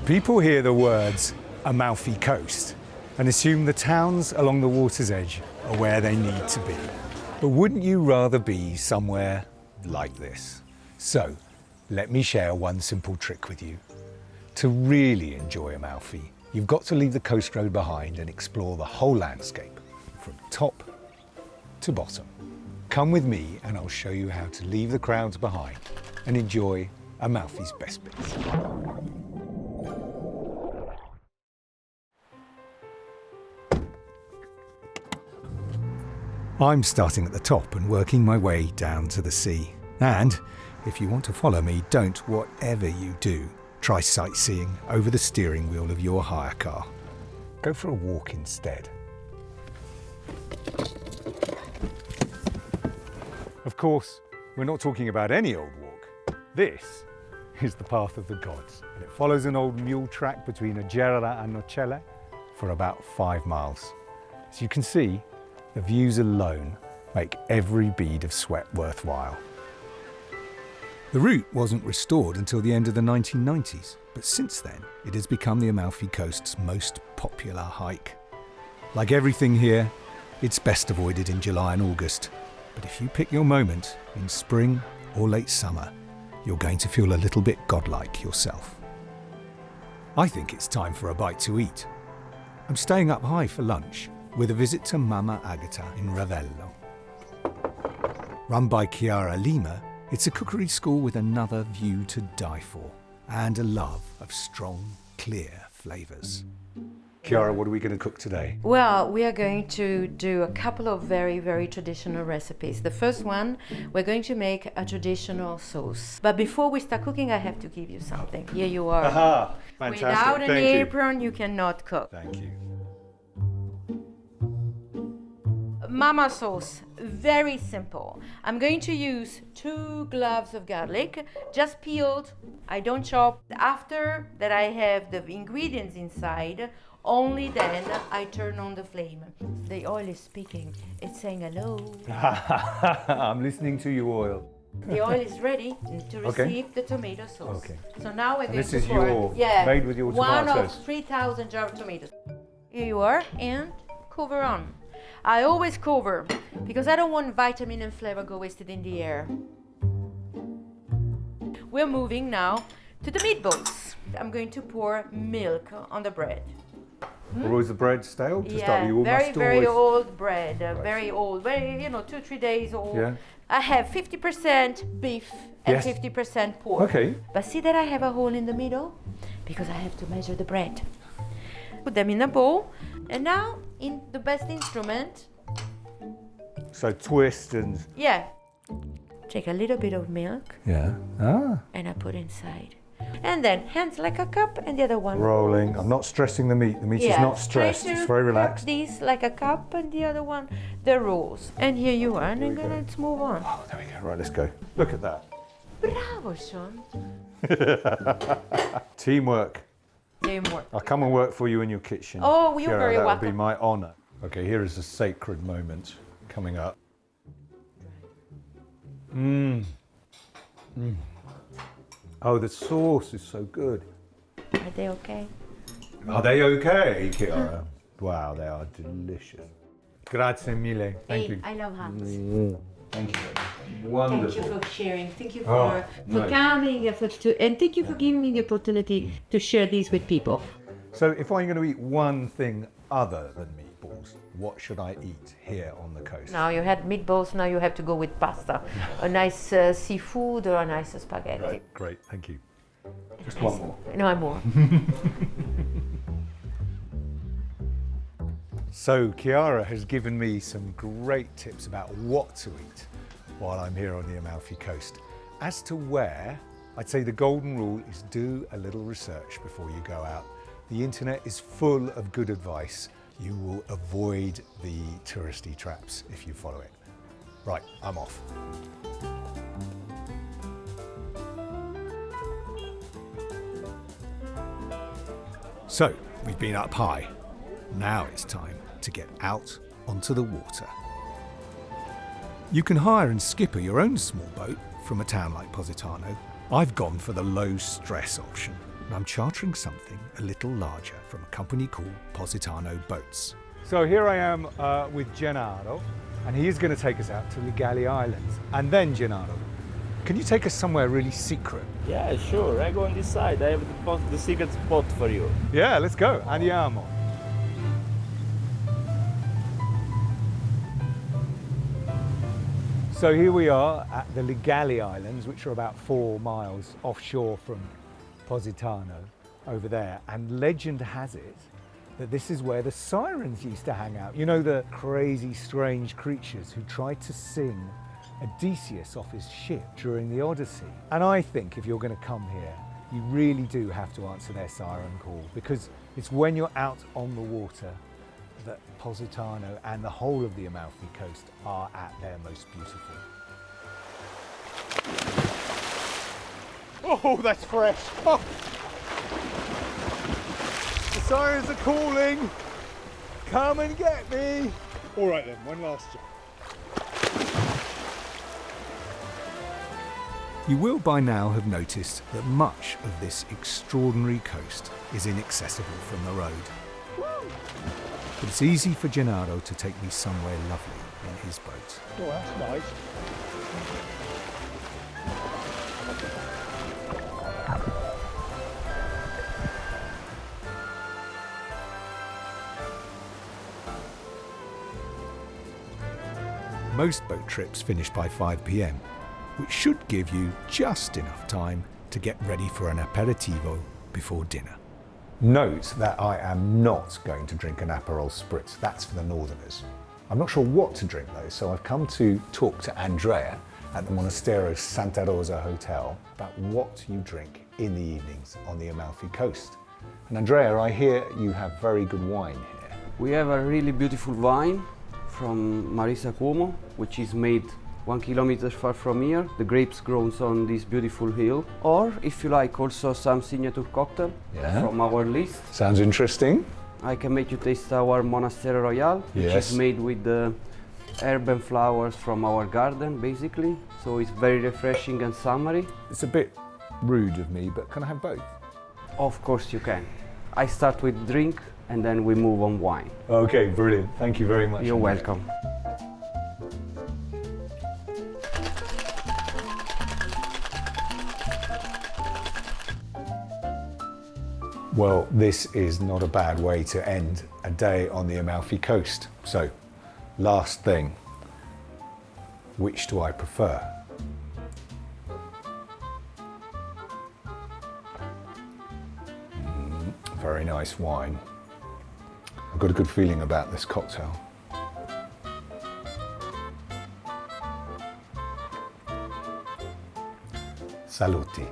People hear the words Amalfi Coast and assume the towns along the water's edge are where they need to be. But wouldn't you rather be somewhere like this? So, let me share one simple trick with you. To really enjoy Amalfi, you've got to leave the coast road behind and explore the whole landscape, from top to bottom. Come with me and I'll show you how to leave the crowds behind and enjoy Amalfi's best bits. I'm starting at the top and working my way down to the sea. And if you want to follow me, don't, whatever you do, try sightseeing over the steering wheel of your hire car. Go for a walk instead. Of course, we're not talking about any old walk. This is the path of the gods, and it follows an old mule track between Agata and Nocelle for about 5 miles. As you can see, the views alone make every bead of sweat worthwhile. The route wasn't restored until the end of the 1990s, but since then it has become the Amalfi Coast's most popular hike. Like everything here, it's best avoided in July and August, but if you pick your moment in spring or late summer, you're going to feel a little bit godlike yourself. I think it's time for a bite to eat. I'm staying up high for lunch with a visit to Mama Agata in Ravello. Run by Chiara Lima, it's a cookery school with another view to die for and a love of strong, clear flavours. Chiara, what are we going to cook today? Well, we are going to do a couple of very, very traditional recipes. The first one, we're going to make a traditional sauce. But before we start cooking, I have to give you something. Here you are. Aha! Fantastic. Without an Thank you. apron, you cannot cook. Thank you. Mama sauce, very simple. I'm going to use 2 cloves of garlic, just peeled. I don't chop. After that I have the ingredients inside, only then I turn on the flame. The oil is speaking. It's saying hello. I'm listening to you, oil. The oil is ready to receive Okay. the tomato sauce. Okay. So now we're going This to is pour. made with your one tomatoes. of 3,000 jar of tomatoes. Here you are, and cover on. I always cover because I don't want vitamin and flavor go wasted in the air. We're moving now to the meatballs. I'm going to pour milk on the bread. Or is the bread stale to start with? You very, must very always... old bread, very old, very, 2-3 days old. Yeah. I have 50% beef and Yes. 50% pork. Okay. But see that I have a hole in the middle? Because I have to measure the bread. Put them in a bowl, and now in the best instrument. So twist and... Yeah. Take a little bit of milk Yeah. Ah. and I put inside. And then hands like a cup and the other one. Rolling. I'm not stressing the meat. The meat is not stressed. Try to It's very relaxed. cup these like a cup and the other one the rolls. And here you are, and There we then go. let's move on. Oh, there we go. Right, let's go. Look at that. Bravo, Sean. Teamwork. Teamwork. I'll come and work for you in your kitchen. Oh, you're Chiara, very that would welcome. be my honour. Okay, here is a sacred moment coming up. Mmm. Mmm. Oh, the sauce is so good. Are they okay? Are they okay, Chiara? Wow, they are delicious. Grazie mille. Thank you. I love hands. Thank you. Thank Wonderful. you for sharing. Thank you Oh, for nice. coming and thank you for giving me the opportunity to share these with people. So if I'm going to eat one thing other than meatballs, what should I eat here on the coast? Now you had meatballs, now you have to go with pasta. A nice seafood or a nice spaghetti. Right, great, thank you. Just one more. No, I'm more. So Chiara has given me some great tips about what to eat while I'm here on the Amalfi Coast. As to where, I'd say the golden rule is do a little research before you go out. The internet is full of good advice. You will avoid the touristy traps if you follow it. Right, I'm off. So, we've been up high. Now it's time to get out onto the water. You can hire and skipper your own small boat from a town like Positano. I've gone for the low stress option. and I'm chartering something a little larger from a company called Positano Boats. So here I am with Gennaro, and he's going to take us out to Legali Islands. And then, Gennaro, can you take us somewhere really secret? Yeah, sure. I go on this side. I have the secret spot for you. Yeah, let's go. Andiamo. So here we are at the Legali Islands, which are about 4 miles offshore from Positano over there. And legend has it that this is where the sirens used to hang out. You know, the crazy, strange creatures who tried to sing Odysseus off his ship during the Odyssey. And I think if you're going to come here, you really do have to answer their siren call, because it's when you're out on the water that Positano and the whole of the Amalfi Coast are at their most beautiful. Oh, that's fresh. Oh. The sirens are calling. Come and get me. All right then, one last jump. You will by now have noticed that much of this extraordinary coast is inaccessible from the road. But it's easy for Gennaro to take me somewhere lovely in his boat. Oh, that's nice. Most boat trips finish by 5 p.m, which should give you just enough time to get ready for an aperitivo before dinner. Note that I am not going to drink an Aperol Spritz. That's for the Northerners. I'm not sure what to drink though, so I've come to talk to Andrea at the Monastero Santa Rosa Hotel about what you drink in the evenings on the Amalfi Coast. And Andrea, I hear you have very good wine here. We have a really beautiful wine from Marisa Cuomo, which is made 1 kilometer far from here. The grapes grows on this beautiful hill. Or, if you like, also some signature cocktail from our list. Sounds interesting. I can make you taste our Monastero Royale, which is made with the herb and flowers from our garden, basically. So it's very refreshing and summery. It's a bit rude of me, but can I have both? Of course you can. I start with drink and then we move on wine. Okay, brilliant. Thank you very much. You're Andrea. welcome. Well, this is not a bad way to end a day on the Amalfi Coast. So, last thing, which do I prefer? Very nice wine. I've got a good feeling about this cocktail. Saluti.